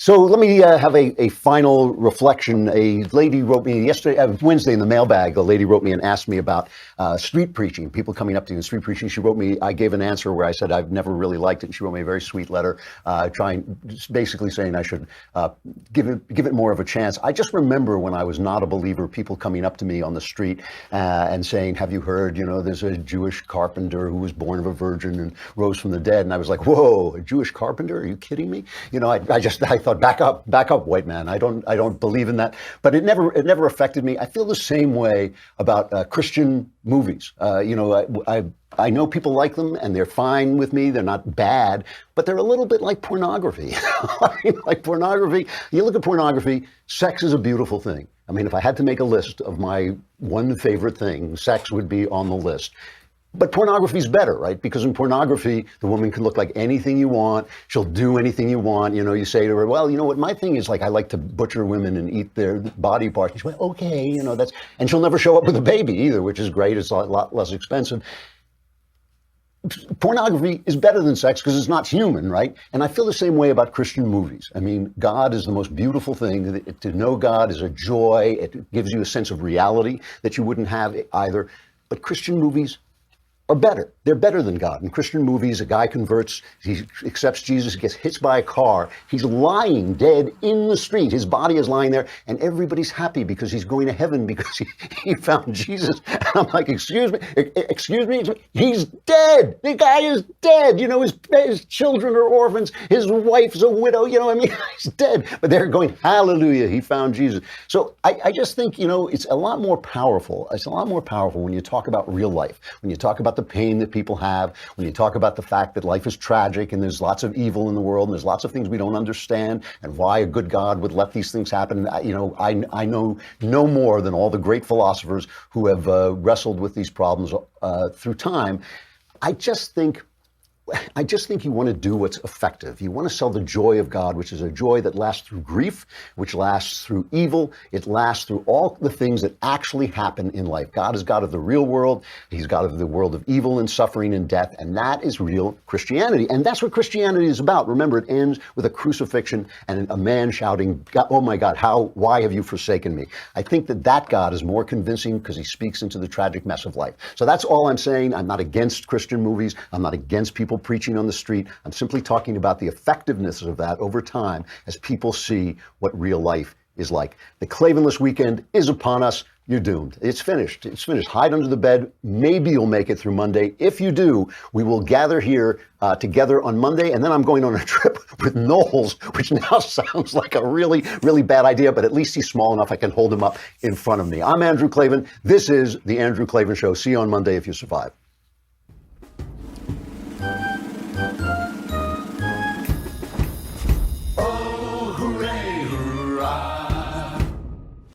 So let me have a final reflection. A lady wrote me yesterday, Wednesday in the mailbag, a lady wrote me and asked me about street preaching, people coming up to you in street preaching. She wrote me, I gave an answer where I said I've never really liked it. And she wrote me a very sweet letter basically saying I should give it more of a chance. I just remember when I was not a believer, people coming up to me on the street and saying, have you heard, there's a Jewish carpenter who was born of a virgin and rose from the dead. And I was like, whoa, a Jewish carpenter? Are you kidding me? I thought, back up, white man. I don't believe in that. But it never affected me. I feel the same way about Christian movies. I know people like them and they're fine with me. They're not bad, but they're a little bit like pornography. Like pornography, you look at pornography, sex is a beautiful thing. I mean, if I had to make a list of my one favorite thing, sex would be on the list. But pornography is better, right? Because in pornography, the woman can look like anything you want. She'll do anything you want. You say to her, well, you know what? My thing is I like to butcher women and eat their body parts. And she's like, okay, and she'll never show up with a baby either, which is great. It's a lot less expensive. Pornography is better than sex because it's not human, right? And I feel the same way about Christian movies. I mean, God is the most beautiful thing. To know God is a joy. It gives you a sense of reality that you wouldn't have either. But Christian movies are better. They're better than God. In Christian movies, a guy converts, he accepts Jesus, gets hit by a car. He's lying dead in the street. His body is lying there, and everybody's happy because he's going to heaven because he found Jesus. And I'm like, excuse me, he's dead. The guy is dead. His children are orphans. His wife's a widow. He's dead. But they're going, hallelujah, he found Jesus. So I just think, it's a lot more powerful. It's a lot more powerful when you talk about real life, when you talk about the pain that people have, when you talk about the fact that life is tragic and there's lots of evil in the world and there's lots of things we don't understand and why a good God would let these things happen. I know no more than all the great philosophers who have wrestled with these problems through time. I just think you want to do what's effective. You want to sell the joy of God, which is a joy that lasts through grief, which lasts through evil. It lasts through all the things that actually happen in life. God is God of the real world. He's God of the world of evil and suffering and death. And that is real Christianity. And that's what Christianity is about. Remember, it ends with a crucifixion and a man shouting, oh my God, why have you forsaken me? I think that God is more convincing because he speaks into the tragic mess of life. So that's all I'm saying. I'm not against Christian movies. I'm not against people preaching on the street. I'm simply talking about the effectiveness of that over time as people see what real life is like. The Klavanless weekend is upon us. You're doomed. It's finished. It's finished. Hide under the bed. Maybe you'll make it through Monday. If you do, we will gather here together on Monday, and then I'm going on a trip with Knowles, which now sounds like a really, really bad idea, but at least he's small enough I can hold him up in front of me. I'm Andrew Klavan. This is The Andrew Klavan Show. See you on Monday if you survive.